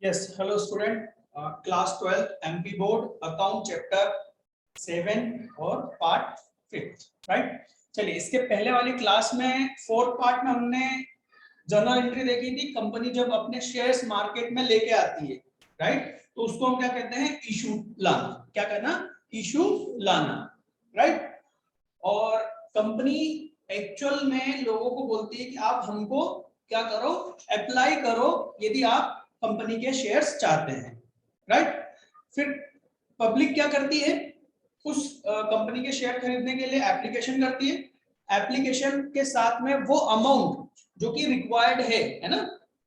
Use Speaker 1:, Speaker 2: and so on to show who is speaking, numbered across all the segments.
Speaker 1: Yes, hello student. Class 12 MP Board Account Chapter 7 और Part 5, right? चलिए, इसके पहले वाली क्लास में फोर्थ पार्ट में हमने जर्नल एंट्री देखी थी। कंपनी जब अपने शेयर्स मार्केट में लेके आती है, राइट, तो उसको हम क्या कहते हैं? इशू लाना। क्या करना? इशू लाना, राइट। और कंपनी एक्चुअल में लोगों को बोलती है कि आप हमको क्या करो? अप्लाई करो यदि आप कंपनी के शेयर्स चाहते हैं, राइट। फिर पब्लिक क्या करती है? उस कंपनी के शेयर खरीदने के लिए एप्लीकेशन करती है। एप्लीकेशन के साथ में वो अमाउंट जो कि रिक्वायर्ड है ना,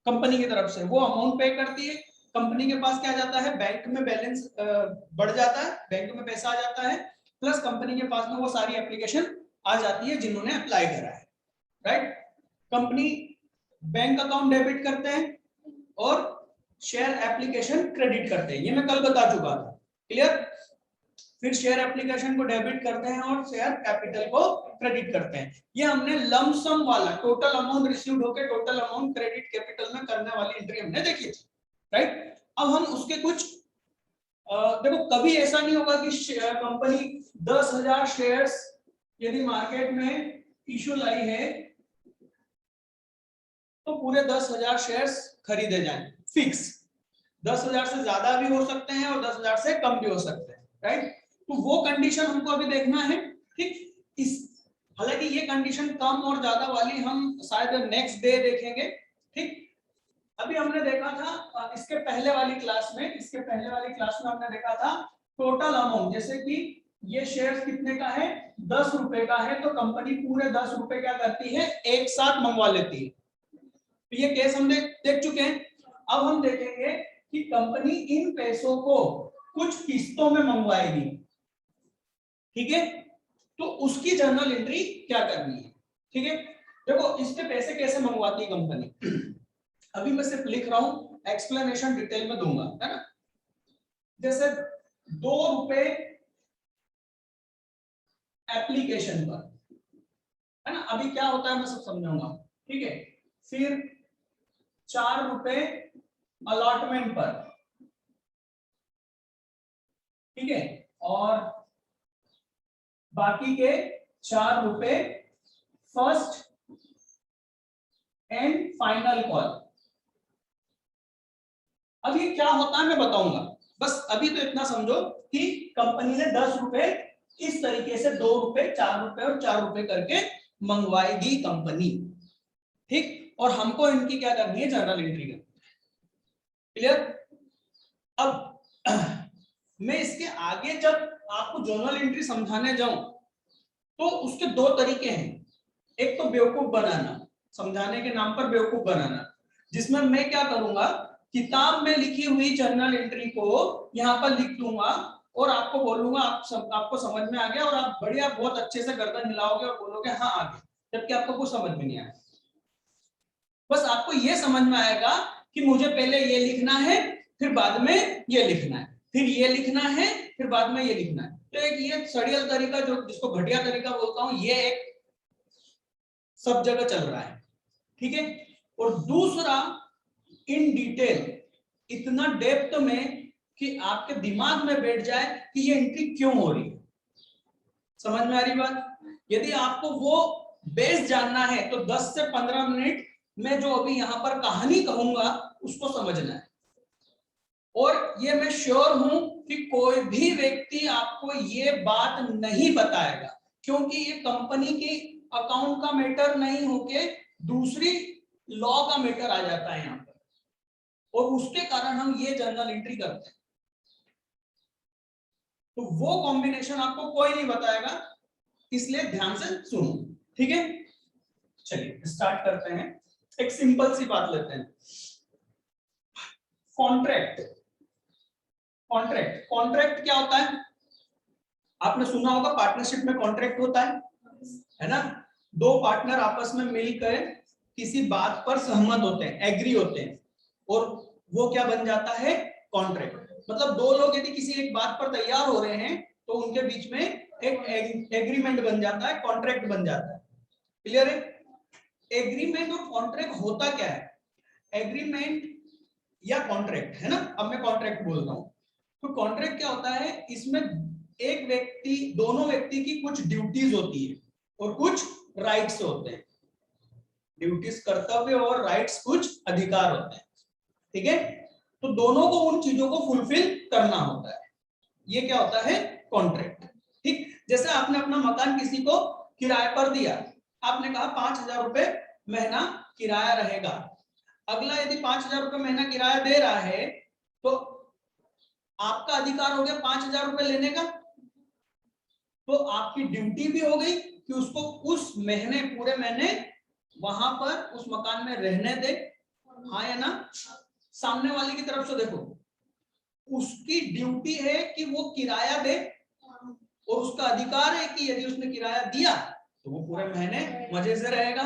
Speaker 1: कंपनी की तरफ से वो अमाउंट पे करती है। कंपनी के पास क्या जाता है? बैंक में बैलेंस बढ़ जाता है, बैंक में पैसा आ जाता है, प्लस कंपनी के पास में वो सारी एप्लीकेशन आ जाती है जिन्होंने अप्लाई करा है, right. Company bank account debit करते हैं और शेयर एप्लीकेशन क्रेडिट करते हैं। ये मैं कल बता चुका था, क्लियर। फिर शेयर एप्लीकेशन को डेबिट करते हैं और शेयर कैपिटल को क्रेडिट करते हैं। ये हमने लम सम वाला टोटल अमाउंट रिसीव्ड होकर टोटल अमाउंट क्रेडिट कैपिटल में करने वाली एंट्री हमने देखी थी, राइट। अब हम उसके कुछ देखो, कभी ऐसा नहीं होगा कि कंपनी 10,000 शेयर्स यदि मार्केट में इशू लाई है तो पूरे 10,000 शेयर्स खरीदे जाएं, फिक्स। 10,000 से ज्यादा भी हो सकते हैं और 10,000 से कम भी हो सकते हैं, राइट। तो वो कंडीशन हमको अभी देखना है, ठीक। इस हालांकि ये कंडीशन कम और ज्यादा वाली हम शायद नेक्स्ट डे देखेंगे, ठीक। अभी हमने देखा था इसके पहले वाली क्लास में हमने देखा था टोटल अमाउंट। जैसे कि ये शेयर्स कितने का है? 10 रुपए का है, तो कंपनी पूरे 10 रुपए क्या करती है? एक साथ मंगवा लेती है। तो ये केस हम देख चुके हैं। अब हम देखेंगे कि कंपनी इन पैसों को कुछ किस्तों में मंगवाएगी, ठीक है। तो उसकी जर्नल एंट्री क्या करनी है, ठीक है। देखो, इसके पैसे कैसे मंगवाती है कंपनी, अभी मैं सिर्फ लिख रहा हूं, एक्सप्लेनेशन डिटेल में दूंगा, है ना। जैसे 2 रुपए एप्लीकेशन पर, है ना। अभी क्या होता है मैं सब समझाऊंगा, ठीक है। फिर 4 रुपए अलॉटमेंट पर, ठीक है। और बाकी के 4 रुपए फर्स्ट एंड फाइनल कॉल। अब ये क्या होता है मैं बताऊंगा, बस अभी तो इतना समझो कि कंपनी ने 10 रुपए इस तरीके से 2 रुपए 4 रुपए और 4 रुपए करके मंगवाएगी कंपनी, ठीक। और हमको इनकी क्या करनी है? जर्नल एंट्री करनी, क्लियर। अब मैं इसके आगे जब आपको जर्नल एंट्री समझाने जाऊं तो उसके 2 तरीके हैं। एक तो बेवकूफ बनाना, समझाने के नाम पर बेवकूफ बनाना, जिसमें मैं क्या करूंगा, किताब में लिखी हुई जर्नल एंट्री को यहाँ पर लिख दूंगा और आपको बोलूंगा आपको समझ में आ गया, और आप बढ़िया बहुत अच्छे से गर्दन हिलाओगे और बोलोगे हाँ आ गया, जबकि आपको कुछ समझ में नहीं आया। बस आपको ये समझ में आएगा कि मुझे पहले ये लिखना है, फिर बाद में ये लिखना है, फिर ये लिखना है, फिर बाद में ये लिखना है। तो एक ये सड़ियल तरीका, जो जिसको घटिया तरीका बोलता हूं, ये एक सब जगह चल रहा है, ठीक है। और दूसरा, इन डिटेल, इतना डेप्थ में कि आपके दिमाग में बैठ जाए कि ये एंट्री क्यों हो रही है। समझ में आ रही बात? यदि आपको वो बेस जानना है तो 10 से 15 मिनट में जो अभी यहां पर कहानी कहूंगा उसको समझना है। और ये मैं श्योर हूं कि कोई भी व्यक्ति आपको ये बात नहीं बताएगा, क्योंकि ये कंपनी की अकाउंट का मैटर नहीं होके दूसरी लॉ का मैटर आ जाता है यहाँ पर, और उसके कारण हम ये जर्नल एंट्री करते हैं। तो वो कॉम्बिनेशन आपको कोई नहीं बताएगा, इसलिए ध्यान से सुनो, ठीक है। चलिए स्टार्ट करते हैं। एक सिंपल सी बात लेते हैं, कॉन्ट्रैक्ट। कॉन्ट्रैक्ट क्या होता है? आपने सुना होगा पार्टनरशिप में कॉन्ट्रैक्ट होता है ना। 2 पार्टनर आपस में मिलकर किसी बात पर सहमत होते हैं, एग्री होते हैं, और वो क्या बन जाता है? कॉन्ट्रैक्ट। मतलब 2 लोग यदि किसी एक बात पर तैयार हो रहे हैं तो उनके बीच में एक एग्रीमेंट बन जाता है, कॉन्ट्रैक्ट बन जाता है, क्लियर है। एग्रीमेंट और कॉन्ट्रैक्ट होता क्या है? एग्रीमेंट या कॉन्ट्रैक्ट है ना, अब मैं कॉन्ट्रैक्ट बोल रहा हूं। तो कॉन्ट्रैक्ट क्या होता है, इसमें एक व्यक्ति, दोनों व्यक्ति की कुछ ड्यूटीज होती है और कुछ राइट्स होते हैं। ड्यूटीज कर्तव्य और राइट्स कुछ अधिकार होते हैं, ठीक है। तो दोनों को उन चीजों को फुलफिल करना होता है, ये क्या होता है, कॉन्ट्रैक्ट। ठीक, जैसे आपने अपना मकान किसी को किराए पर दिया, आपने कहा 5,000 रुपए महीना किराया रहेगा। अगला यदि 5,000 रुपए महीना किराया दे रहा है तो आपका अधिकार हो गया 5,000 रुपए लेने का, तो आपकी ड्यूटी भी हो गई कि उसको उस महीने, पूरे महीने वहां पर उस मकान में रहने दे, हाँ या ना। सामने वाले की तरफ से देखो, उसकी ड्यूटी है कि वो किराया दे और उसका अधिकार है कि यदि उसने किराया दिया तो वो पूरे महीने मजे से रहेगा।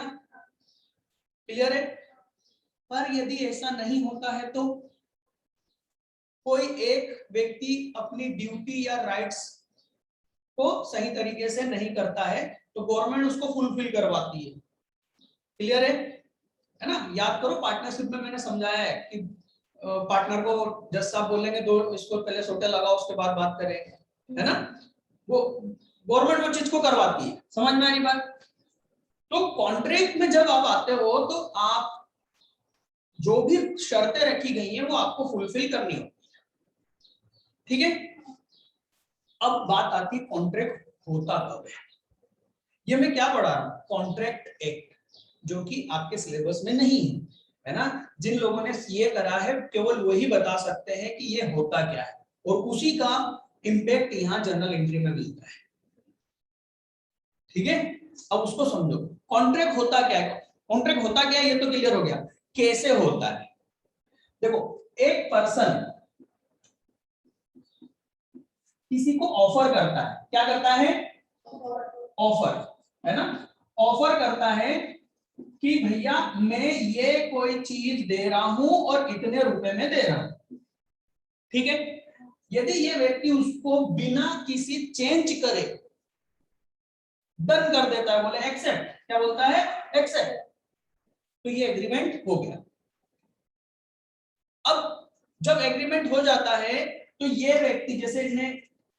Speaker 1: क्लियर है। पर यदि ऐसा नहीं होता है तो कोई एक व्यक्ति अपनी ड्यूटी या राइट्स को सही तरीके से नहीं करता है तो गवर्नमेंट उसको फुलफिल करवाती है। क्लियर है ना। याद करो पार्टनरशिप में मैंने समझाया है कि पार्टनर को जज साहब बोलेंगे दो इसको पहले सोटे लगाओ उसके बाद बात करेंगे, है ना। वो गवर्नमेंट वो चीज को करवाती है, समझ में आ रही बात। तो कॉन्ट्रैक्ट में जब आप आते हो तो आप जो भी शर्तें रखी गई हैं वो आपको फुलफिल करनी होती है, ठीक है। अब बात आती है कॉन्ट्रैक्ट होता कब है। ये मैं क्या पढ़ा रहा हूं, कॉन्ट्रैक्ट एक्ट, जो कि आपके सिलेबस में नहीं है ना। जिन लोगों ने सीए करा है केवल वही बता सकते हैं कि ये होता क्या है, और उसी का इंपैक्ट यहाँ जर्नल एंट्री में मिलता है, ठीक है। अब उसको समझो, कॉन्ट्रैक्ट होता क्या है। कॉन्ट्रैक्ट होता क्या है ये तो क्लियर हो गया, कैसे होता है। देखो, एक पर्सन किसी को ऑफर करता है, क्या करता है, ऑफर, है ना। ऑफर करता है कि भैया मैं ये कोई चीज दे रहा हूं और इतने रुपए में दे रहा हूं, ठीक है। यदि ये व्यक्ति उसको बिना किसी चेंज करे डन कर देता है, बोले एक्सेप्ट, क्या बोलता है, एक्सेप्ट, तो ये एग्रीमेंट हो गया। अब जब एग्रीमेंट हो जाता है तो ये व्यक्ति, जैसे इसने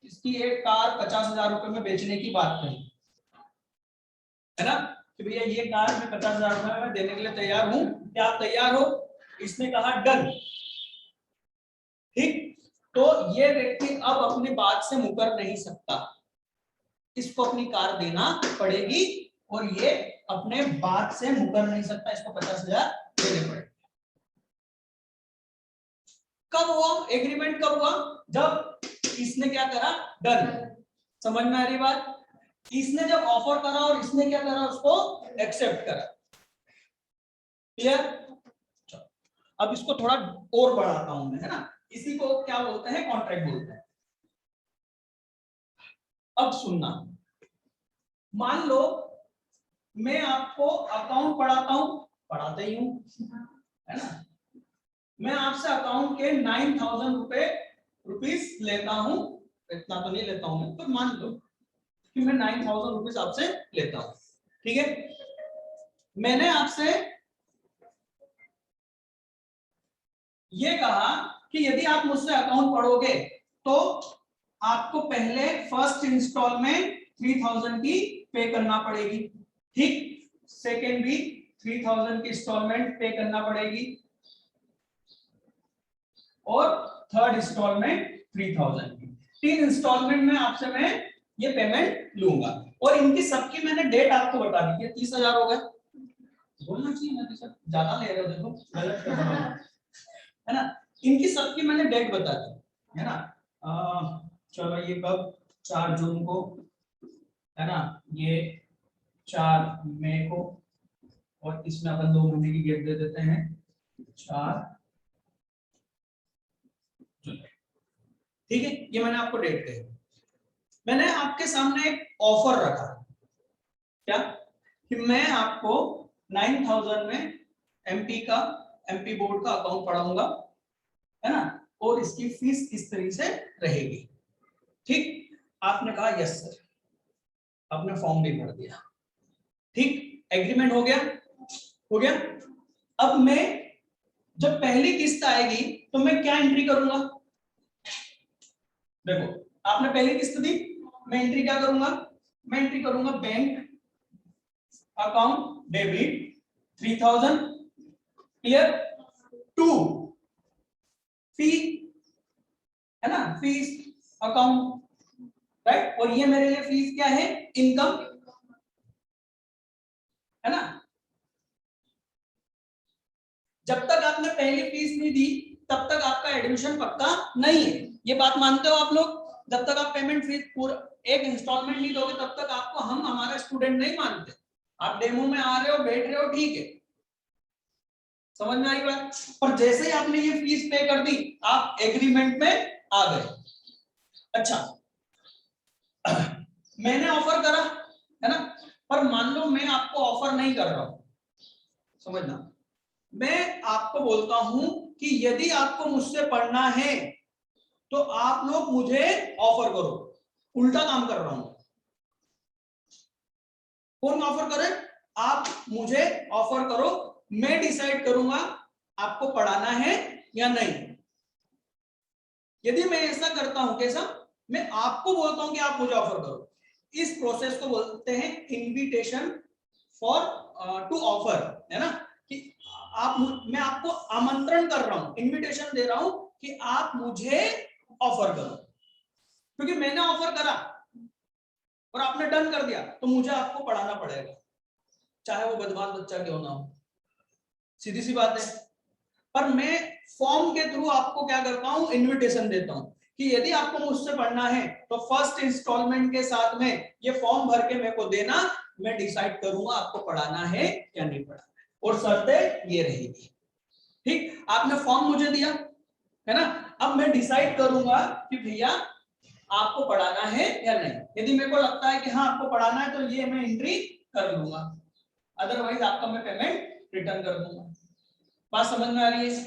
Speaker 1: इसकी एक कार 50,000 रुपए में बेचने की बात कही, है ना, कि भैया ये कार मैं 50,000 रुपए में देने के लिए तैयार हूं, क्या आप तैयार हो। इसने कहा डन, ठीक। तो ये व्यक्ति अब अपनी बात से मुकर नहीं सकता, इसको अपनी कार देना पड़ेगी और ये अपने बात से मुकर नहीं सकता, इसको 50,000 देने पड़ेंगे। कब हुआ एग्रीमेंट, कब हुआ, जब इसने क्या करा, डन। समझ में आ रही बात। इसने जब ऑफर करा और इसने क्या करा, उसको एक्सेप्ट करा। क्लियर। अब इसको थोड़ा और बढ़ाता हूं मैं, है ना। इसी को क्या बोलते हैं, कॉन्ट्रैक्ट बोलते हैं। अब सुनना, मान लो मैं आपको अकाउंट पढ़ाता हूं, पढ़ाते ही हूं, है ना। मैं आपसे अकाउंट के 9,000 रुपीस लेता हूं, इतना तो नहीं लेता हूं मैं, तो मान लो कि मैं 9,000 रुपीस आपसे लेता हूं, ठीक है। मैंने आपसे ये कहा कि यदि आप मुझसे अकाउंट पढ़ोगे तो आपको पहले फर्स्ट इंस्टॉलमेंट 3,000 की पे करना पड़ेगी, ठीक। सेकेंड भी 3,000 की इंस्टॉलमेंट पे करना पड़ेगी और थर्ड इंस्टॉलमेंट 3,000 की। 3 इंस्टॉलमेंट में आपसे मैं ये पेमेंट लूंगा और इनकी सबकी मैंने डेट आपको बता दी कि 30,000 हो गए। बोलना चाहिए ना सर, ज्यादा ले रहे हो, देखो गलत कर रहा हूं, है ना। इनकी सबकी मैंने डेट बता दी, है ना। चलो ये कब, 4 जून को, है ना, ये 4 मई को, और इसमें अपन 2 महीने की गैप दे देते हैं, 4 जुलाई, ठीक है। ये मैंने आपको डेट कही। मैंने आपके सामने एक ऑफर रखा, क्या, कि मैं आपको 9,000 में एमपी बोर्ड का अकाउंट पढ़ाऊंगा, है ना, और इसकी फीस इस तरीके से रहेगी, ठीक। आपने कहा यस सर, आपने फॉर्म भी भर दिया, ठीक, एग्रीमेंट हो गया, हो गया। अब मैं जब पहली किस्त आएगी तो मैं क्या एंट्री करूंगा? देखो आपने पहली किस्त दी, मैं एंट्री क्या करूंगा? मैं एंट्री करूंगा bank account debit 3000 clear to fee, है ना, फीस अकाउंट, राइट। और ये मेरे लिए फीस क्या है? इनकम, है ना। जब तक आपने पहली फीस नहीं दी तब तक आपका एडमिशन पक्का नहीं है, ये बात मानते हो आप लोग? जब तक आप पेमेंट फीस पूरा एक इंस्टॉलमेंट नहीं दोगे तब तक आपको हम हमारा स्टूडेंट नहीं मानते। आप डेमो में आ रहे हो, बैठ रहे हो, ठीक है, समझ में आई बात। पर जैसे ही आपने ये फीस पे कर दी आप एग्रीमेंट में आ गए। अच्छा मैंने ऑफर करा, है ना, पर मान लो मैं आपको ऑफर नहीं कर रहा हूं, समझना, मैं आपको बोलता हूं कि यदि आपको मुझसे पढ़ना है तो आप लोग मुझे ऑफर करो। उल्टा काम कर रहा हूं। कौन ऑफर करे? आप मुझे ऑफर करो, मैं डिसाइड करूंगा आपको पढ़ाना है या नहीं। यदि मैं ऐसा करता हूं, कैसा? मैं आपको बोलता हूं कि आप मुझे ऑफर करो, इस प्रोसेस को बोलते हैं इनविटेशन फॉर टू ऑफर, है ना, कि आप, मैं आपको आमंत्रण कर रहा हूं, इनविटेशन दे रहा हूं कि आप मुझे ऑफर करो। क्योंकि मैंने ऑफर करा और आपने डन कर दिया तो मुझे आपको पढ़ाना पड़ेगा, चाहे वो बदमाश बच्चा क्यों ना हो, सीधी सी बात है। पर मैं फॉर्म के थ्रू आपको क्या करता हूं? इनविटेशन देता हूं कि यदि आपको मुझसे पढ़ना है तो फर्स्ट इंस्टॉलमेंट के साथ में ये फॉर्म भर के मेरे को देना, मैं डिसाइड करूंगा आपको पढ़ाना है या नहीं पढ़ाना है, और शर्तें ये रहेगी। ठीक, आपने फॉर्म मुझे दिया, है ना, अब मैं डिसाइड करूंगा कि भैया आपको पढ़ाना है या नहीं। यदि मेरे को लगता है कि हाँ आपको पढ़ाना है तो ये मैं एंट्री कर लूंगा, अदरवाइज आपका मैं पेमेंट रिटर्न कर दूंगा। बात समझ में आ रही है?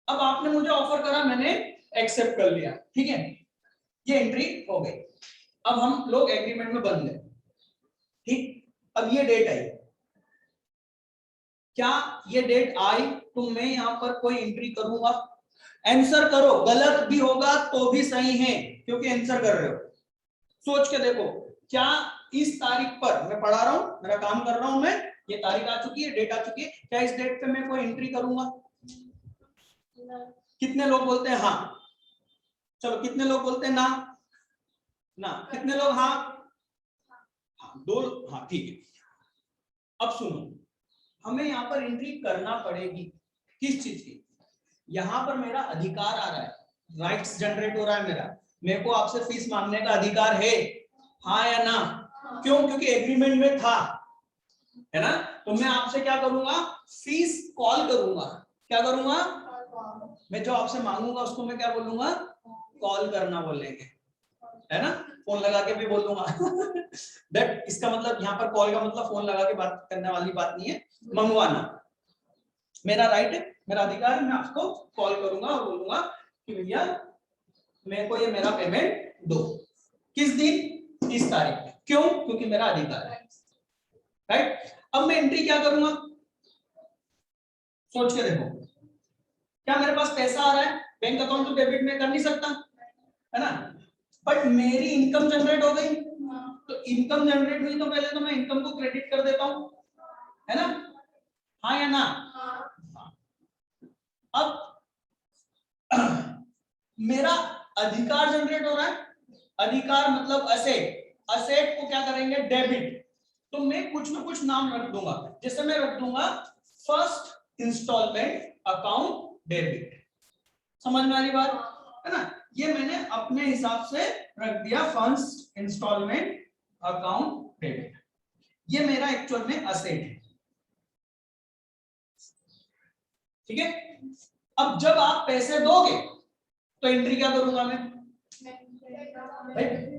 Speaker 1: अब आपने मुझे ऑफर करा, मैंने एक्सेप्ट कर लिया, ठीक है, ये एंट्री हो गई। अब हम लोग एग्रीमेंट में बन गए, ठीक। अब ये डेट आई, क्या ये डेट आई तो मैं यहां पर कोई एंट्री करूंगा? आंसर करो, गलत भी होगा तो भी सही है क्योंकि आंसर कर रहे हो। सोच के देखो, क्या इस तारीख पर मैं पढ़ा रहा हूं, मेरा काम कर रहा हूं मैं, ये तारीख आ चुकी है, डेट आ चुकी है, क्या इस डेट पे मैं कोई एंट्री करूंगा? कितने लोग बोलते हैं हाँ? चलो कितने लोग बोलते हैं ना? ना। कितने लोग हाँ? हाँ, दो, हाँ, ठीक है। अब सुनो, हमें यहाँ पर एंट्री करना पड़ेगी, किस चीज की? यहाँ पर मेरा अधिकार आ रहा है, राइट्स जनरेट हो रहा है मेरा, मेरे को आपसे फीस मांगने का अधिकार है, हाँ या ना? क्यों? क्योंकि एग्रीमेंट में था, है ना। तो मैं आपसे क्या करूंगा? फीस कॉल करूंगा। क्या करूंगा? मैं जो आपसे मांगूंगा उसको मैं क्या बोलूंगा? कॉल करना बोलेंगे, है ना, फोन लगा के भी बोलूंगा। दैट इसका मतलब यहाँ पर कॉल का मतलब फोन लगा के बात करने वाली बात नहीं है, मंगवाना मेरा राइट है, मेरा अधिकार है। मैं आपको कॉल करूंगा और बोलूंगा कि भैया मेरे को ये मेरा पेमेंट दो, किस दिन? इस तारीख में। क्यों? क्योंकि मेरा अधिकार है, राइट। अब मैं एंट्री क्या करूंगा? सोच के देखो, क्या मेरे पास पैसा आ रहा है? बैंक अकाउंट तो डेबिट में कर नहीं सकता, है ना, बट मेरी इनकम जनरेट हो गई, तो इनकम जनरेट हुई तो पहले तो मैं इनकम को क्रेडिट कर देता हूं, है ना, हाँ या ना? अब मेरा अधिकार जनरेट हो रहा है, अधिकार मतलब असेट, असेट को क्या करेंगे? डेबिट। तो मैं कुछ ना कुछ नाम रख दूंगा, जैसे मैं रख दूंगा फर्स्ट इंस्टॉलमेंट अकाउंट डेबिट। समझ में आ रही बात, है ना? ये मैंने अपने हिसाब से रख दिया, फर्स्ट इंस्टॉलमेंट अकाउंट डेबिट, ये मेरा एक्चुअल में असेट है, ठीक है। अब जब आप पैसे दोगे तो एंट्री क्या करूंगा मैं?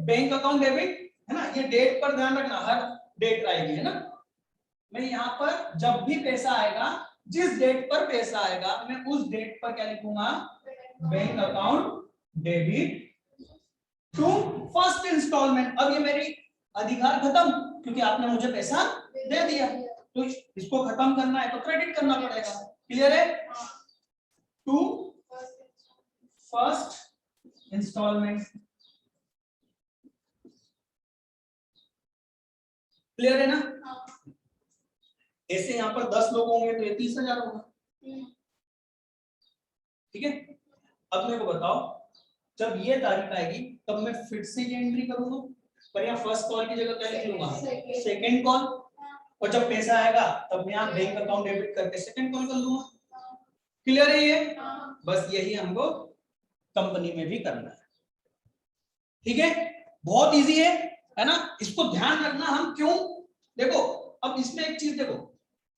Speaker 1: बैंक अकाउंट डेबिट, है ना, ये डेट पर ध्यान रखना, हर डेट आएगी, है ना। मैं यहाँ पर जब भी पैसा आएगा, जिस डेट पर पैसा आएगा मैं उस डेट पर क्या लिखूंगा? Bank account debit to first instalment. अब ये मेरी अधिकार खत्म, क्योंकि आपने मुझे पैसा दे दिया, तो इसको खत्म करना है तो क्रेडिट करना पड़ेगा। क्लियर है? To first instalment. क्लियर है ना? ऐसे यहां पर 10 लोग होंगे तो ये 30,000 होगा। ठीक है, अब मेरे को बताओ, जब ये तारीख आएगी तब मैं फिर से ये एंट्री करूंगा, पर यहाँ फर्स्ट कॉल की जगह क्या लिख लूंगा, सेकंड कॉल, और जब पैसा आएगा तब मैं यहाँ बैंक अकाउंट डेबिट करके सेकंड कॉल कर लूंगा। क्लियर है ये? बस यही हमको कंपनी में भी करना है। ठीक है, बहुत इजी है ना? इसको ध्यान रखना हम क्यों, देखो अब इसमें एक चीज देखो,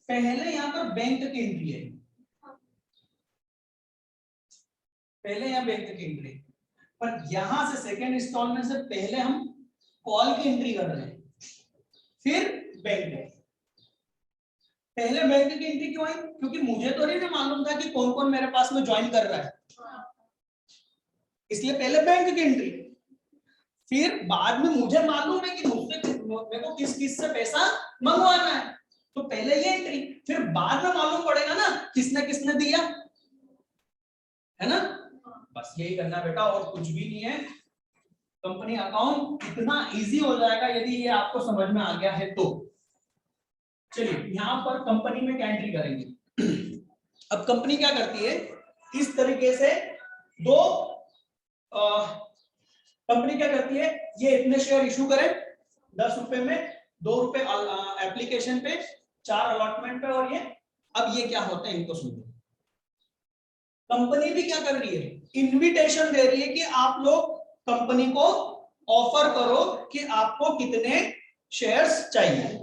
Speaker 1: पहले यहाँ पर बैंक की एंट्री है, पहले यहाँ बैंक की एंट्री, पर यहां से सेकंड इंस्टॉलमेंट से पहले हम कॉल की एंट्री कर रहे हैं, फिर बैंक। पहले बैंक की एंट्री क्यों आई? क्योंकि मुझे तो नहीं मालूम था कि कौन कौन मेरे पास में ज्वाइन कर रहा है, इसलिए पहले बैंक की एंट्री। फिर बाद में मुझे मालूम है कि मुझसे मेरे को किस किस से पैसा मंगवाना है, तो पहले ये एंट्री, फिर बाद में मालूम पड़ेगा ना किसने किसने दिया, है ना? बस यही करना बेटा, और कुछ भी नहीं है। कंपनी अकाउंट इतना इजी हो जाएगा यदि ये आपको समझ में आ गया है तो। चलिए यहां पर कंपनी में क्या एंट्री करेंगे। अब कंपनी क्या करती है, इस तरीके से दो कंपनी क्या करती है, ये इतने शेयर इशू करे 10 रुपए में, 2 रुपए एप्लीकेशन पे, 4 अलॉटमेंट पे, और ये अब ये क्या होता है इनको सुनिए। कंपनी भी क्या कर रही है, इनविटेशन दे रही है कि आप लोग कंपनी को ऑफर करो कि आपको कितने शेयर्स चाहिए,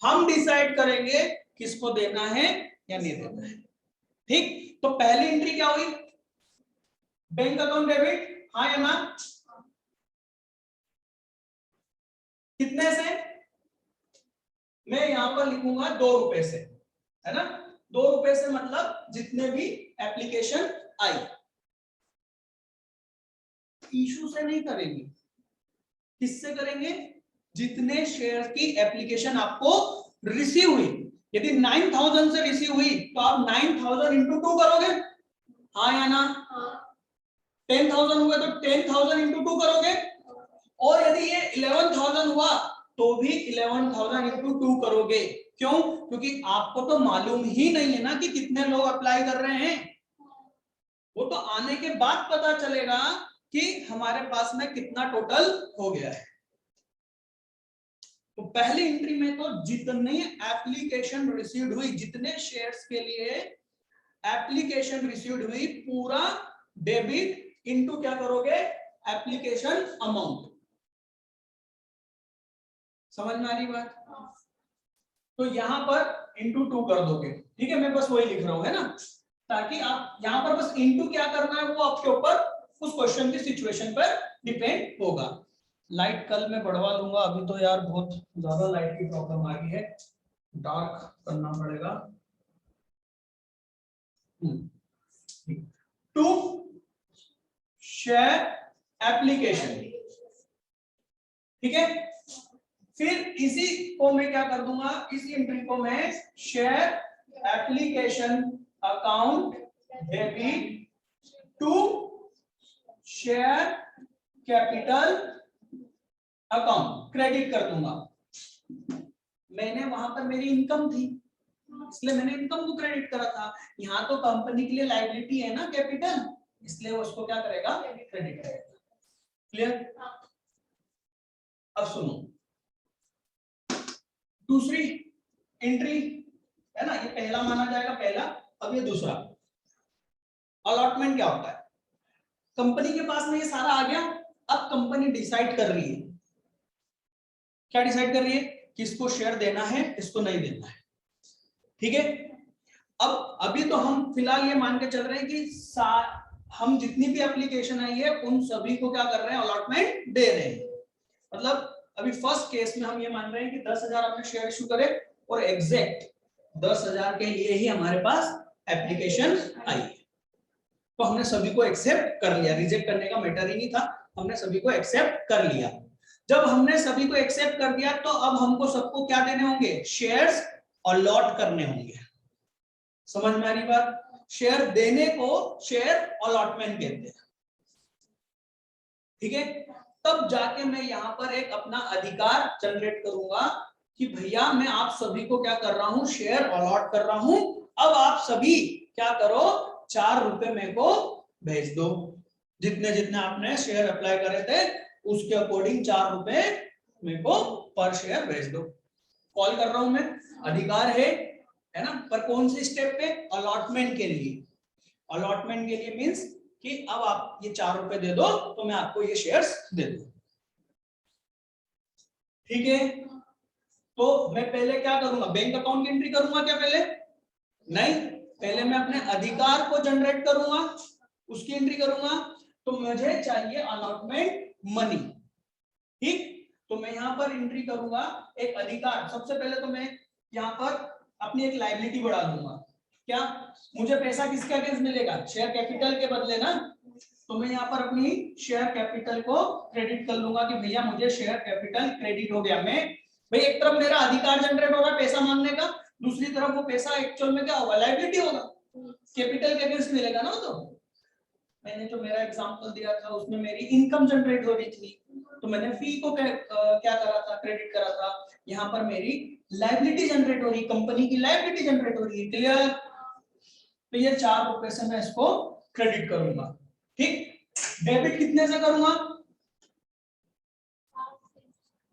Speaker 1: हम डिसाइड करेंगे किसको देना है या नहीं देना है। ठीक, तो पहली एंट्री क्या हुई, बैंक अकाउंट डेबिट, हाँ या ना? कितने से, मैं यहां पर लिखूंगा 2 रुपए से, है ना? 2 रुपए से मतलब जितने भी एप्लीकेशन आई, इशू से नहीं करेंगे, किससे करेंगे, जितने शेयर की एप्लीकेशन आपको रिसीव हुई। यदि 9,000 से रिसीव हुई तो आप 9,000 इंटू 2 करोगे, हाँ या ना? 10,000 हुए तो 10,000 इंटू 2 करोगे, और यदि ये 11,000 हुआ तो भी 11,000 इंटू 2 करोगे। क्यों? क्योंकि आपको तो मालूम ही नहीं है ना कि कितने लोग अप्लाई कर रहे हैं, वो तो आने के बाद पता चलेगा कि हमारे पास में कितना टोटल हो गया है। तो पहली एंट्री में तो जितनी एप्लीकेशन रिसीव्ड हुई, जितने शेयर्स के लिए एप्लीकेशन रिसीव्ड हुई, पूरा डेबिट इनटू क्या करोगे, एप्लीकेशन अमाउंट। समझ में आ रही बात? तो यहां पर इनटू 2 कर दोगे। ठीक है, मैं बस वही लिख रहा हूं, है ना, ताकि आप यहां पर बस इनटू क्या करना है वो आपके ऊपर उस क्वेश्चन की सिचुएशन पर डिपेंड होगा। लाइट कल मैं बढ़वा लूंगा, अभी तो यार बहुत ज्यादा लाइट की प्रॉब्लम आ गई है, डार्क करना पड़ेगा। टू शेयर एप्लीकेशन, ठीक है, फिर इसी को मैं क्या कर दूंगा, इसी एंट्री को मैं share application account debit to share capital account credit कर दूंगा। मैंने वहां पर मेरी इनकम थी, इसलिए मैंने इनकम को क्रेडिट करा था। यहाँ तो कंपनी के लिए लायबिलिटी है ना कैपिटल, इसलिए वो उसको क्या करेगा, क्रेडिट करेगा। क्लियर? अब सुनो, दूसरी एंट्री है ना, ये पहला माना जाएगा पहला। अब ये दूसरा, अलॉटमेंट क्या होता है, कंपनी के पास में ये सारा आ गया। अब कंपनी डिसाइड कर रही है, क्या डिसाइड कर रही है, किसको शेयर देना है, किसको नहीं देना है। ठीक है, अब अभी तो हम फिलहाल ये मान के चल रहे हैं कि हम जितनी भी एप्लीकेशन आई है उन सभी को क्या कर रहे हैं, अलॉटमेंट दे रहे हैं। मतलब अभी फर्स्ट केस में हम ये मान रहे हैं कि 10,000 हमने शेयर इशू करे और एग्जैक्ट 10,000 के लिए ही हमारे पास एप्लीकेशन आई है, तो हमने सभी को एक्सेप्ट कर लिया, रिजेक्ट करने का मैटर ही नहीं था, हमने सभी को एक्सेप्ट कर लिया। जब हमने सभी को एक्सेप्ट कर दिया तो अब हमको सबको क्या देने होंगे, शेयर्स अलॉट करने होंगे। समझ में आ रही बात? शेयर देने को शेयर अलॉटमेंट कहते हैं, ठीक है। तब जाके मैं यहाँ पर एक अपना अधिकार जनरेट करूंगा कि भैया मैं आप सभी को क्या कर रहा हूं, शेयर अलॉट कर रहा हूं, अब आप सभी क्या करो, 4 रुपए मेरे को भेज दो, जितने जितने आपने शेयर अप्लाई करे थे उसके अकॉर्डिंग 4 रुपए मेरे को पर शेयर भेज दो। कॉल कर रहा हूं मैं, अधिकार है ना, पर कौन से स्टेप पे, अलॉटमेंट के लिए। अलॉटमेंट के लिए मींस कि अब आप ये 4 रुपए दे दो तो मैं आपको ये शेयर्स दे दूं, ठीक है। तो मैं पहले क्या करूंगा, बैंक अकाउंट की एंट्री करूंगा क्या पहले, नहीं, पहले मैं अपने अधिकार को जनरेट करूंगा, उसकी एंट्री करूंगा। तो मुझे चाहिए अलॉटमेंट मनी, ठीक। तो मैं यहां पर एंट्री करूंगा एक अधिकार। सबसे पहले तो मैं यहां पर अपनी एक लायबिलिटी बढ़ा दूंगा, क्या, मुझे पैसा किसके अगेंस्ट मिलेगा, शेयर कैपिटल के बदले ना। तो मैं यहाँ पर अपनी शेयर कैपिटल को क्रेडिट कर लूंगा कि भैया मुझे शेयर कैपिटल क्रेडिट हो गया। मैं भाई एक तरफ मेरा अधिकार जनरेट हो रहा है पैसा मांगने का, दूसरी तरफ वो पैसा एक्चुअल में क्या होगा, लायबिलिटी होगा, कैपिटल के अगेंस्ट मिलेगा ना। तो मैंने जो मेरा एग्जांपल दिया था उसमें मेरी इनकम जनरेट हो रही थी, तो मैंने फी को क्या करा था, क्रेडिट करा था। यहाँ पर मेरी लायबिलिटी जनरेट हो रही, कंपनी की लायबिलिटी जनरेट हो रही है, क्लियर। तो ये 4 रुपए से मैं इसको क्रेडिट करूंगा, ठीक। डेबिट कितने से करूंगा,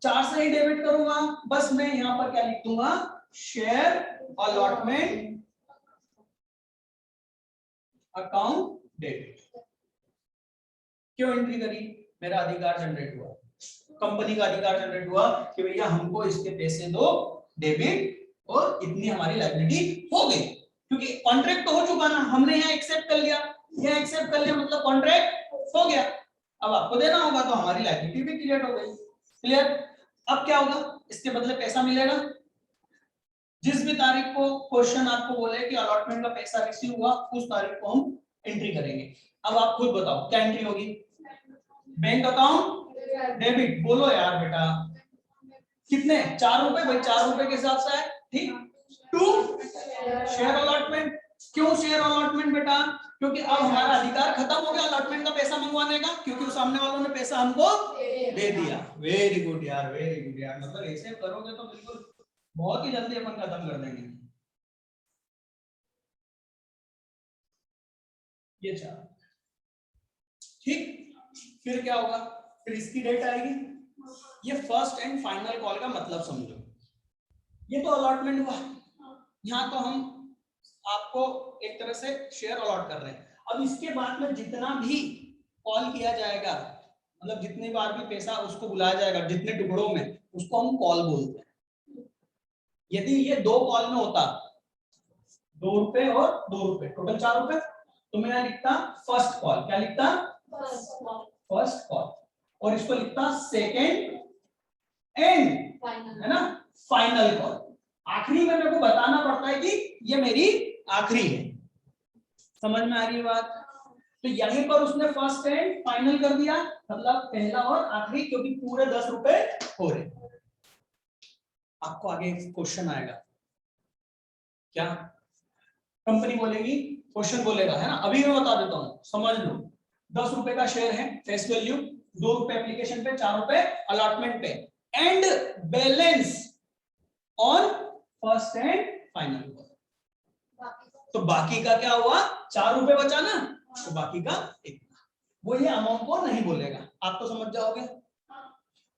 Speaker 1: 4 से ही डेबिट करूंगा। बस मैं यहाँ पर क्या लिख दूंगा, शेयर अलॉटमेंट अकाउंट डेबिट। क्यों एंट्री करी, मेरा अधिकार जनरेट हुआ, कंपनी का अधिकार जनरेट हुआ कि भैया हमको इसके पैसे दो डेबिट, और इतनी हमारी लायबिलिटी हो गई, क्योंकि कॉन्ट्रैक्ट तो हो चुका ना, हमने यहाँ एक्सेप्ट कर लिया, यहाँ एक्सेप्ट कर लिया मतलब कॉन्ट्रैक्ट हो गया। अब आपको देना होगा तो हमारी लायबिलिटी भी क्लियर हो गई, क्लियर। अब क्या होगा, इसके बदले पैसा मिलेगा। जिस भी तारीख को क्वेश्चन आपको बोले कि अलॉटमेंट का पैसा रिसीव हुआ, उस तारीख को हम एंट्री करेंगे। अब आप खुद बताओ क्या एंट्री होगी, बैंक अकाउंट डेबिट, बोलो यार बेटा, कितने, 4 रुपए, भाई 4 रुपए के हिसाब से है, ठीक। टू शेयर अलॉटमेंट, क्यों शेयर अलॉटमेंट बेटा, क्योंकि अब हमारा अधिकार खत्म हो गया अलॉटमेंट का पैसा मंगवाने का, क्योंकि सामने वालों ने पैसा हमको दे दिया। वेरी गुड यार, वेरी गुड यार, मतलब ऐसे करोगे तो बिल्कुल बहुत ही जल्दी अपन खत्म कर देंगे ये 4, ठीक। फिर क्या होगा, फिर इसकी डेट आएगी। ये फर्स्ट एंड फाइनल कॉल का मतलब समझो, ये तो अलॉटमेंट हुआ, यहाँ तो हम आपको एक तरह से शेयर अलॉट कर रहे हैं। अब इसके बाद में जितना भी कॉल किया जाएगा, मतलब जितनी बार भी पैसा उसको बुलाया जाएगा, जितने टुकड़ों में, उसको हम कॉल बोलते हैं। यदि ये 2 कॉल में होता, 2 रुपए और 2 रुपए, टोटल 4 रुपए, तो मैं लिखता फर्स्ट कॉल, क्या लिखता, फर्स्ट कॉल, और इसको लिखता सेकेंड एंड, है ना, फाइनल कॉल। आखिरी में मेरे को बताना पड़ता है कि ये मेरी आखिरी है, समझ में आ रही है बात। तो यहीं पर उसने फर्स्ट एंड फाइनल कर दिया, मतलब पहला और आखिरी, क्योंकि पूरे 10 रुपए हो रहे। आपको आगे क्वेश्चन आएगा, क्या कंपनी बोलेगी, क्वेश्चन बोलेगा, है ना, अभी मैं बता देता हूं, समझ लो। 10 रुपए का शेयर है, फेस वैल्यू 2 रुपए एप्लीकेशन पे, 4 रुपए अलॉटमेंट पे, and balance on first and final. तो बाकी का क्या हुआ, 4 रुपए बचा ना, तो बाकी का इतना, वो ये अमाउंट को नहीं बोलेगा, आप तो समझ जाओगे।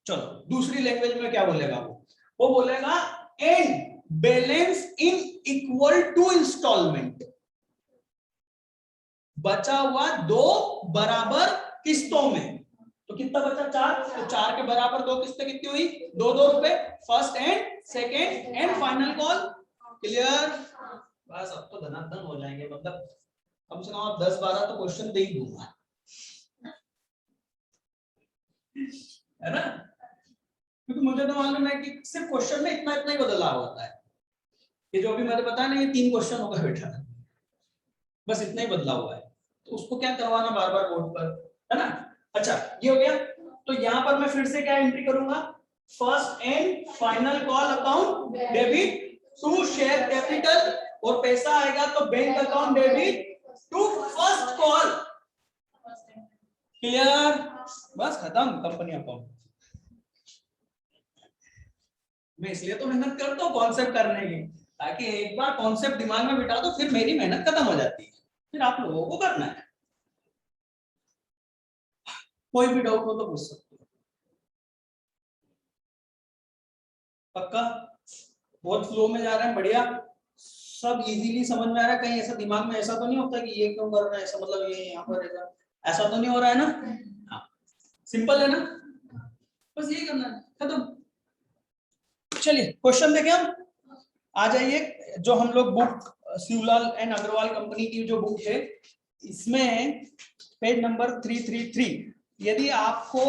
Speaker 1: चलो दूसरी लैंग्वेज में क्या बोलेगा वो बोलेगा and balance in equal to instalment, बचा हुआ 2 बराबर किस्तों में। तो कितना बचा, 4, तो 4 के बराबर 2 किस्तें कितनी हुई, 2-2 रुपए, first and second and final call, clear. बस अब तो धनाधन हो जाएंगे, मतलब कम से कम आप 10-12 तो क्वेश्चन दे ही दूंगा, है ना, क्योंकि मुझे तो मालूम है कि सिर्फ क्वेश्चन में इतना इतना ही बदलाव होता है। ये जो भी मैंने बताया ना, ये 3 क्वेश्चन होगा बेटा, बस इतना ही बदलाव हुआ है, तो उसको क्या करवाना बार बार बोर्ड पर, है ना। अच्छा ये हो गया, तो यहाँ पर मैं फिर से क्या एंट्री करूंगा, first and final call account debit to share capital, और पैसा आएगा तो bank account debit to first call. Clear? बस खत्म कंपनी अकाउंट। मैं इसलिए तो मेहनत करता हूँ कॉन्सेप्ट करने की, ताकि एक बार कॉन्सेप्ट दिमाग में बिठा दो फिर मेरी मेहनत खत्म हो जाती है, फिर आप लोगों को करना है। कोई भी डाउट हो तो पूछ सकते हो। पक्का? बहुत फ्लो में जा रहे हैं, बढ़िया, सब इजीली समझ में आ रहा है। कहीं ऐसा दिमाग में ऐसा तो नहीं होता कि ये क्यों कर रहा है, ऐसा मतलब ये यहाँ पर ऐसा तो नहीं हो रहा है ना? हाँ, सिंपल है ना? बस यही करना है, खत्म। चलिए क्वेश्चन देखें हम। आ जाइए, जो हम लोग book Shivlal and Agarwal company की जो बुक है, इसमें पेज नंबर 333, यदि आपको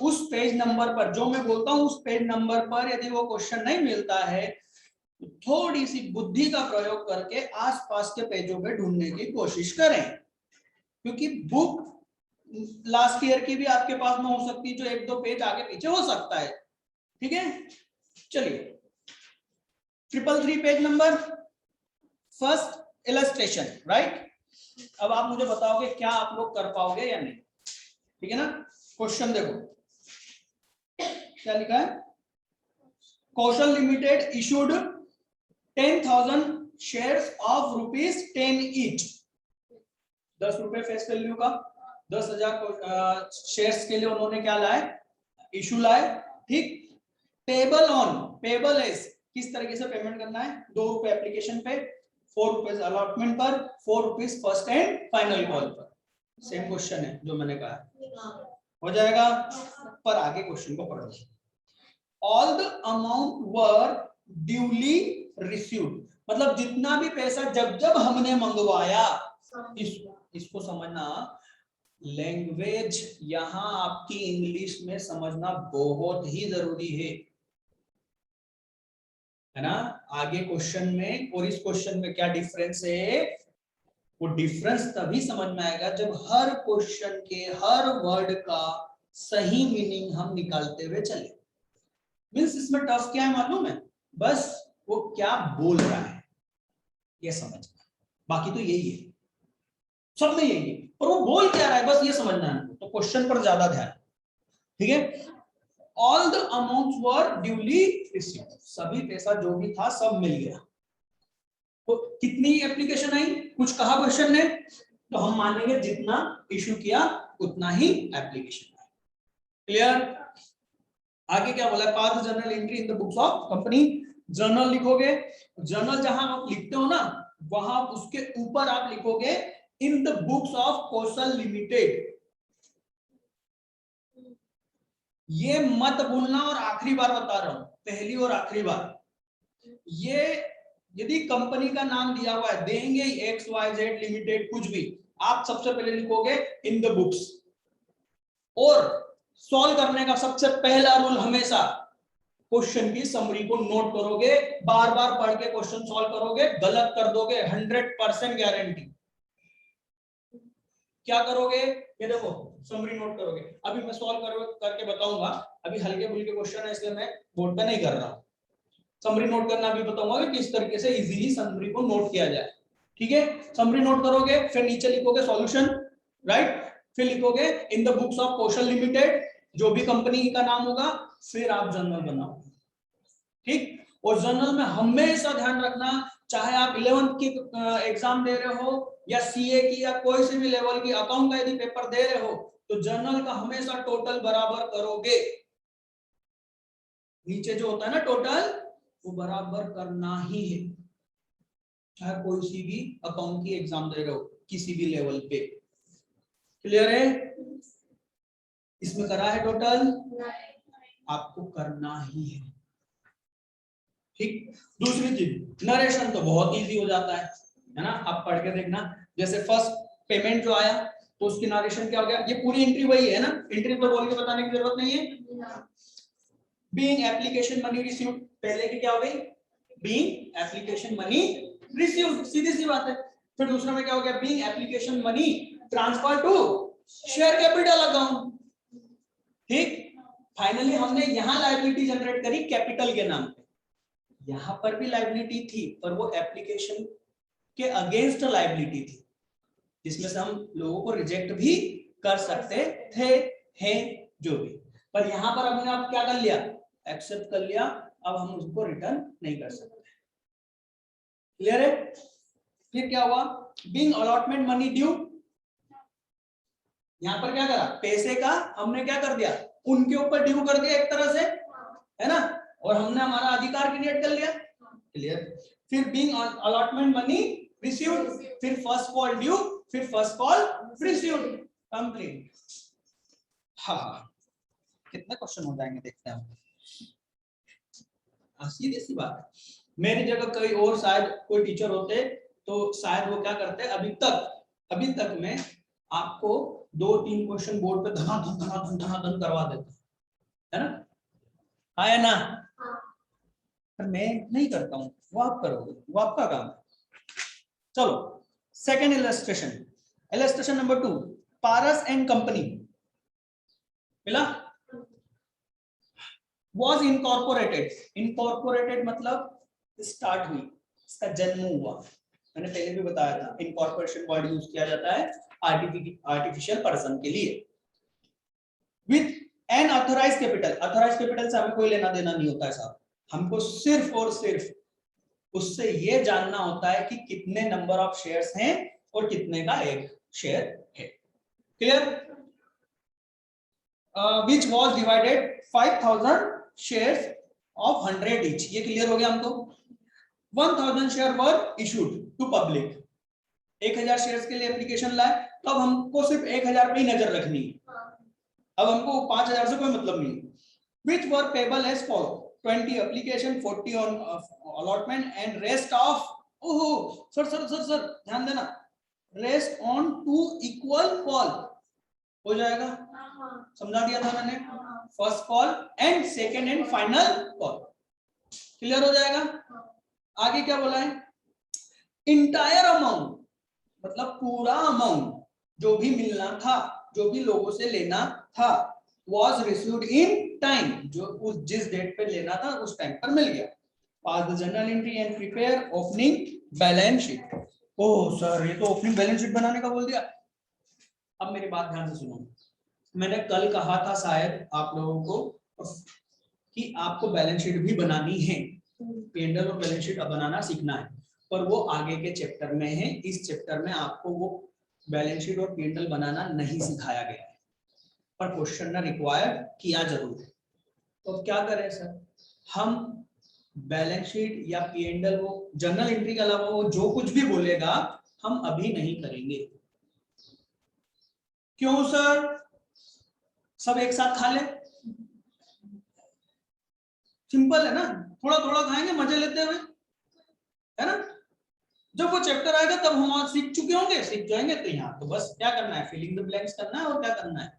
Speaker 1: उस पेज नंबर पर, जो मैं बोलता हूं उस पेज नंबर पर यदि वो क्वेश्चन नहीं मिलता है, तो थोड़ी सी बुद्धि का प्रयोग करके आसपास के पेजों पे ढूंढने की कोशिश करें, क्योंकि बुक लास्ट ईयर की भी आपके पास में हो सकती है, जो एक दो पेज आगे पीछे हो सकता है। ठीक है, चलिए 333 page number, first illustration, right? अब आप मुझे बताओगे क्या आप लोग कर पाओगे या नहीं, ठीक है ना? क्वेश्चन देखो क्या लिखा है। Kaushal limited issued 10,000 shares of ₹10 each. 10 रुपए फेस वैल्यू का 10,000 शेयर्स के लिए उन्होंने क्या लाए, इशू लाए, ठीक? पेबल ऑन, पेबल एज, किस तरीके से पेमेंट करना है, ₹2 एप्लीकेशन पे, ₹4 अलॉटमेंट पर, ₹4 फर्स्ट एंड फाइनल कॉल पर। सेम क्वेश्चन है जो मैंने कहा, हो जाएगा। पर आगे क्वेश्चन को पढ़ो। All the amount were duly received, मतलब जितना भी पैसा जब जब हमने मंगवाया, इसको समझना, लैंग्वेज यहां आपकी इंग्लिश में समझना बहुत ही जरूरी है ना? आगे क्वेश्चन में और इस क्वेश्चन में क्या डिफरेंस है, वो डिफरेंस तभी समझ में आएगा जब हर क्वेश्चन के हर वर्ड का सही मीनिंग हम निकालते हुए चले। मींस इसमें टफ क्या है मालूम है, बस वो क्या बोल रहा है ये समझना, बाकी तो यही है, सब में यही है, पर वो बोल क्या रहा है बस ये समझना है। तो क्वेश्चन पर ज्यादा ध्यान, ठीक है? All the amounts were duly received, सभी पैसा जो भी था सब मिल गया। तो कितनी एप्लीकेशन आई, कुछ कहा क्वेश्चन ने, तो हम मानेंगे जितना इश्यू किया उतना ही एप्लीकेशन आई। क्लियर? आगे क्या बोला, पास journal entry in the books of company. Journal लिखोगे, जर्नल जहां आप लिखते हो ना, वहां उसके ऊपर आप लिखोगे in the books of Kaushal limited. ये मत भूलना, और आखिरी बार बता रहा हूं, पहली और आखिरी बार, ये यदि कंपनी का नाम दिया हुआ है, देंगे XYZ लिमिटेड कुछ भी, आप सबसे पहले लिखोगे इन द बुक्स। और सॉल्व करने का सबसे पहला रूल हमेशा क्वेश्चन की समरी को नोट करोगे, बार बार पढ़ के क्वेश्चन सॉल्व करोगे, गलत कर दोगे 100% गारंटी। क्या करोगे, ये देखो समरी नोट करोगे, अभी मैं सॉल्व करके बताऊंगा, अभी हल्के फुल्के क्वेश्चन है इसलिए मैं बोर्ड पे नहीं कर रहा हूं। समरी नोट करना भी बताऊंगा कि किस तरीके से इजीली समरी को नोट किया जाए, ठीक है? समरी नोट करोगे, फिर नीचे लिखोगे सॉल्यूशन, राइट? फिर लिखोगे in the books of Kaushal limited, जो भी कंपनी का नाम होगा, फिर आप जर्नल बनाओ, ठीक? और जर्नल में हमेशा ध्यान रखना, चाहे आप 11th की एग्जाम दे रहे हो या सीए की या कोई से भी लेवल की अकाउंट का यदि पेपर दे रहे हो, तो जर्नल का हमेशा टोटल बराबर करोगे। नीचे जो होता है ना टोटल, वो बराबर करना ही है, चाहे कोई सी भी अकाउंट की एग्जाम दे रहे हो किसी भी लेवल पे। क्लियर है? इसमें करा है टोटल, आपको करना ही है, ठीक? दूसरी चीज, नरेशन तो बहुत इजी हो जाता है ना? आप पढ़ के देखना, जैसे फर्स्ट पेमेंट जो आया तो उसकी नरेशन क्या हो गया, ये पूरी एंट्री वही है ना, एंट्री पर बोल के बताने की जरूरत नहीं है। बीइंग एप्लीकेशन मनी रिसीव्ड, पहले की क्या हो गई, बीइंग एप्लीकेशन मनी रिसीव्ड, सीधी सी बात है। फिर दूसरा में क्या हो गया, being application money transfer to share capital account, ठीक? फाइनली हमने यहां लायबिलिटी जनरेट करी कैपिटल के नाम पे, यहां पर भी लायबिलिटी थी पर वो एप्लीकेशन के अगेंस्ट लायबिलिटी थी, जिसमें से हम लोगों को रिजेक्ट भी कर सकते थे, हैं, जो भी। पर यहां पर हमने अब क्या कर लिया, एक्सेप्ट कर लिया, अब हम उसको रिटर्न नहीं कर सकते। क्लियर है? फिर क्या हुआ, बीइंग अलॉटमेंट मनी ड्यू, यहां पर क्या करा, पैसे का हमने क्या कर दिया, उनके ऊपर ड्यू कर दिया एक तरह से, है ना, और हमने हमारा अधिकार क्रिएट कर लिया। क्लियर? फिर बीइंग अलॉटमेंट मनी रिसीव्ड, फिर फर्स्ट कॉल ड्यू, फिर फर्स्ट कॉल रिसीव्ड, कंप्लीट। हाँ, कितने क्वेश्चन हो जाएंगे देखते हैं हम। सीधी सी बात है, मेरी जगह कोई और शायद कोई टीचर होते तो शायद वो क्या करते, अभी तक मैं आपको 2-3 क्वेश्चन बोर्ड पे धनाधन करवा देता, है ना, है ना, पर मैं नहीं करता हूँ, वो आप करोगे, वो आपका काम है। चलो second illustration number 2, Paras and company मिला, was incorporated मतलब स्टार्ट हुई, इसका जन्म हुआ। मैंने पहले भी बताया था इनकॉर्पोरेशन वर्ड यूज किया जाता है आर्टिफिशियल पर्सन के लिए। विथ एन ऑथराइज्ड कैपिटल से हमें कोई लेना देना नहीं होता है साहब, हमको सिर्फ और सिर्फ उससे ये जानना होता है कि कितने नंबर ऑफ शेयर्स हैं और कितने का एक शेयर है। Clear? Which was divided 5000 shares of 100 each, ये क्लियर हो गया हमको। 1000 share were issued to public, 1000 shares के लिए एप्लीकेशन लाए, तो अब हमको सिर्फ 1000 पे ही नजर रखनी है, अब हमको 5000 से कोई मतलब नहीं। Which were payable as follow, 20 application, 40 on allotment and rest of, ओहो सर ध्यान देना, rest on 2 equal call हो जाएगा, समझा दिया था मैंने, first call and second and final call, clear हो जाएगा। आगे क्या बोला है, इंटायर अमाउंट मतलब पूरा अमाउंट जो भी मिलना था, जो भी लोगों से लेना था, was received in time, जो उस जिस डेट पे लेना था उस टाइम पर मिल गया। Pass the journal entry and prepare opening balance sheet. Oh sir, ये तो ओपनिंग बैलेंस शीट बनाने का बोल दिया। अब मेरी बात ध्यान से सुनो, मैंने कल कहा था शायद आप लोगों को कि आपको बैलेंस शीट भी बनानी है, P&L और बैलेंस शीट बनाना सीखना है, पर वो आगे के चैप्टर में है, इस चैप्टर में आपको वो बैलेंस शीट और P&L बनाना नहीं सिखाया गया है, पर क्वेश्चन ने रिक्वायर किया जरूर है। तो क्या करें सर, हम बैलेंस शीट या P&L वो जर्नल एंट्री के अलावा वो जो कुछ भी बोलेगा हम अभी नहीं करेंगे। क्यों सर, सब एक साथ खा ले, सिंपल है ना, थोड़ा थोड़ा खाएंगे मजे लेते हुए, है ना। जब वो चैप्टर आएगा तब हम सीख चुके होंगे, सीख जाएंगे, तो यहाँ तो बस क्या करना है, फिलिंग द ब्लैंक्स करना है, और क्या करना है,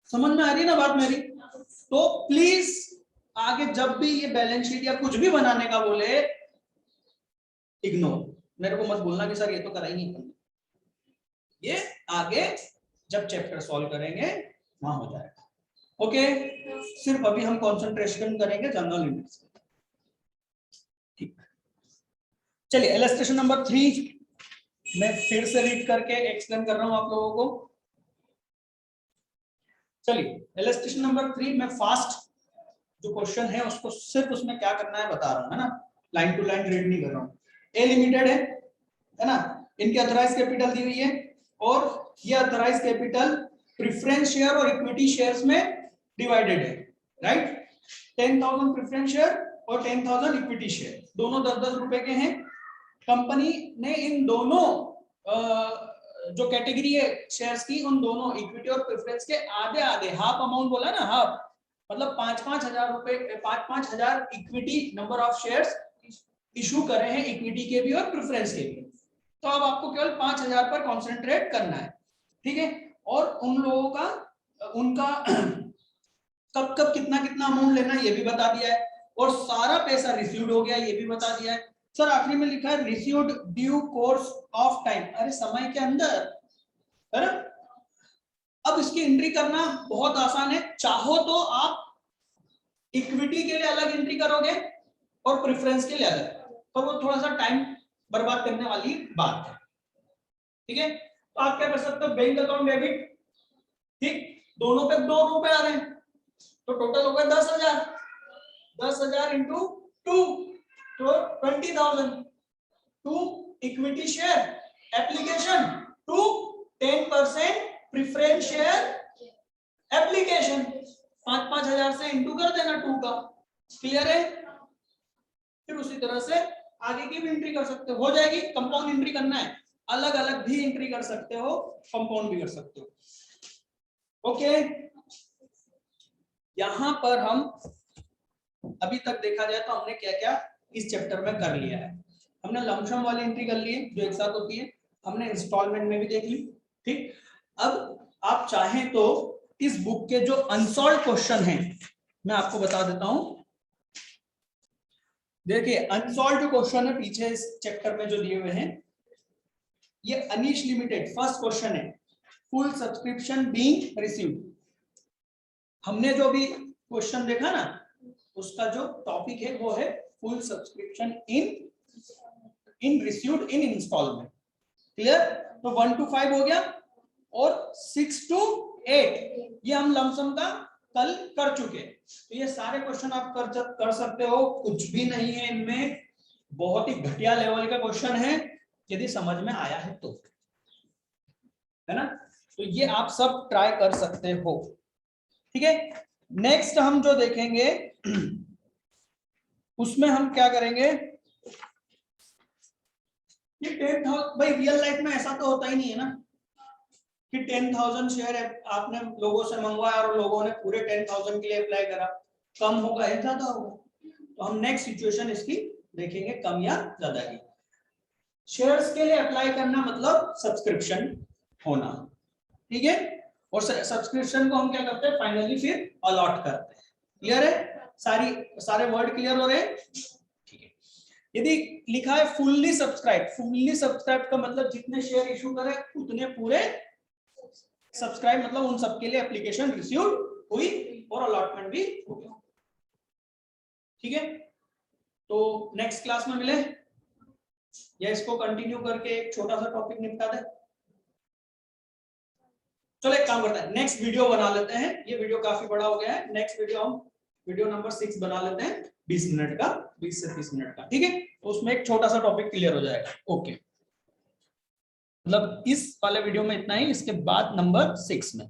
Speaker 1: समझ में आ रही है ना बात मेरी। तो प्लीज आगे जब भी ये बैलेंस शीट या कुछ भी बनाने का बोले, इग्नोर, मेरे को मत बोलना कि सर ये तो कराएंगे, ये आगे जब चैप्टर सॉल्व करेंगे वहां हो जाएगा। ओके, सिर्फ अभी हम कंसंट्रेशन करेंगे जनरल इंडेक्स। ठीक, चलिए इलस्ट्रेशन नंबर 3 मैं फिर से रीड करके एक्सप्लेन कर रहा हूं आप लोगों को। चलिए इलस्ट्रेशन नंबर 3 में फास्ट जो क्वेश्चन है उसको सिर्फ उसमें क्या करना है बता रहा हूं, है ना, लाइन टू लाइन रीड नहीं कर रहा हूं। ए लिमिटेड है ना, इनकी अथराइज कैपिटल दी हुई है, और ये अथराइज कैपिटल प्रेफरेंस शेयर और इक्विटी शेयर्स में डिवाइडेड है, राइट। 10,000 प्रेफरेंस शेयर और 10,000 इक्विटी शेयर, दोनों 10-10 रुपए के हैं। कंपनी ने इन दोनों जो कैटेगरी है शेयर्स की, उन दोनों इक्विटी और प्रेफरेंस के आधे आधे, हाफ अमाउंट बोला ना, हाफ मतलब 5-5 हजार रुपए, 5-5 हजार equity number of shares issue करे हैं, इक्विटी के भी और प्रेफरेंस के भी। तो अब आपको केवल 5,000 पर कॉन्सेंट्रेट करना है, ठीक है। और उन लोगों का उनका कब कब कितना कितना अमाउंट लेना है ये भी बता दिया है, और सारा पैसा रिसीव्ड हो गया ये भी बता दिया है। सर आखिरी में लिखा है received due course of time, अरे समय के अंदर, है ना। अब इसकी एंट्री करना बहुत आसान है, चाहो तो आप इक्विटी के लिए अलग एंट्री करोगे और प्रेफरेंस के लिए अलग, पर वो थोड़ा सा टाइम बर्बाद करने वाली बात है। ठीक है, तो आप क्या कर सकते हो, बैंक अकाउंट डेबिट, ठीक, दोनों पे 2 रुपए आ रहे हैं, तो टोटल होगा 10,000, 10,000 इंटू 2 तो 20,000, to equity share application, to 10% preference share application, 5,000 से इंटू कर देना 2 का, क्लियर है। फिर उसी तरह से आगे की भी एंट्री कर सकते हो जाएगी। कंपाउंड एंट्री करना है, अलग अलग भी एंट्री कर सकते हो, कंपाउंड भी कर सकते हो। ओके, यहां पर हम अभी तक देखा जाए तो हमने क्या क्या इस चैप्टर में कर लिया है। हमने लमसम वाली एंट्री कर ली है जो एक साथ होती है, हमने इंस्टॉलमेंट में भी देख ली, ठीक। अब आप चाहें तो इस बुक के जो अनसॉल्व क्वेश्चन हैं मैं आपको बता देता हूं। देखिए अनसॉल्व जो क्वेश्चन है पीछे इस चैप्टर में जो दिए हुए हैं, ये अनीश लिमिटेड फर्स्ट क्वेश्चन है, फुल सब्सक्रिप्शन बीइंग रिसीव्ड। हमने जो भी क्वेश्चन देखा ना उसका जो टॉपिक है वो है full subscription in received in instalment, clear. तो 1 to 5 हो गया और 6 to 8 ये हम लमसम का कल कर चुके। तो ये सारे क्वेश्चन आप कर सकते हो, कुछ भी नहीं है इनमें, बहुत ही घटिया लेवल का क्वेश्चन है यदि समझ में आया है तो, है ना। तो ये आप सब ट्राई कर सकते हो, ठीक है। नेक्स्ट हम जो देखेंगे उसमें हम क्या करेंगे कि 10,000, भाई रियल लाइफ में ऐसा तो होता ही नहीं है ना कि 10,000 शेयर आपने लोगों से मंगवाया और लोगों ने पूरे 10,000 के लिए अप्लाई करा, कम होगा या ज्यादा होगा। तो हम नेक्स्ट सिचुएशन इसकी देखेंगे कम या ज्यादा की। शेयर्स के लिए अप्लाई करना मतलब सब्सक्रिप्शन होना, ठीक है। और सब्सक्रिप्शन को हम क्या करते हैं फाइनली फिर अलॉट करते हैं, क्लियर है। सारे वर्ड क्लियर हो रहे हैं, ठीक है। यदि लिखा है फुल्ली सब्सक्राइब का मतलब जितने शेयर इशू करे उतने पूरे सब्सक्राइब, मतलब उन सबके लिए एप्लीकेशन रिसीव हुई और अलॉटमेंट भी हो गया, ठीक है। तो नेक्स्ट क्लास में मिले या इसको कंटिन्यू करके एक छोटा सा टॉपिक निपटा दे। चलो एक काम करते हैं, नेक्स्ट वीडियो बना लेते हैं, ये वीडियो काफी बड़ा हो गया है। नेक्स्ट वीडियो हम वीडियो नंबर 6 बना लेते हैं, 20 मिनट का, 20 से 30 मिनट का, ठीक है। तो उसमें एक छोटा सा टॉपिक क्लियर हो जाएगा, ओके। मतलब इस वाले वीडियो में इतना ही, इसके बाद नंबर 6 में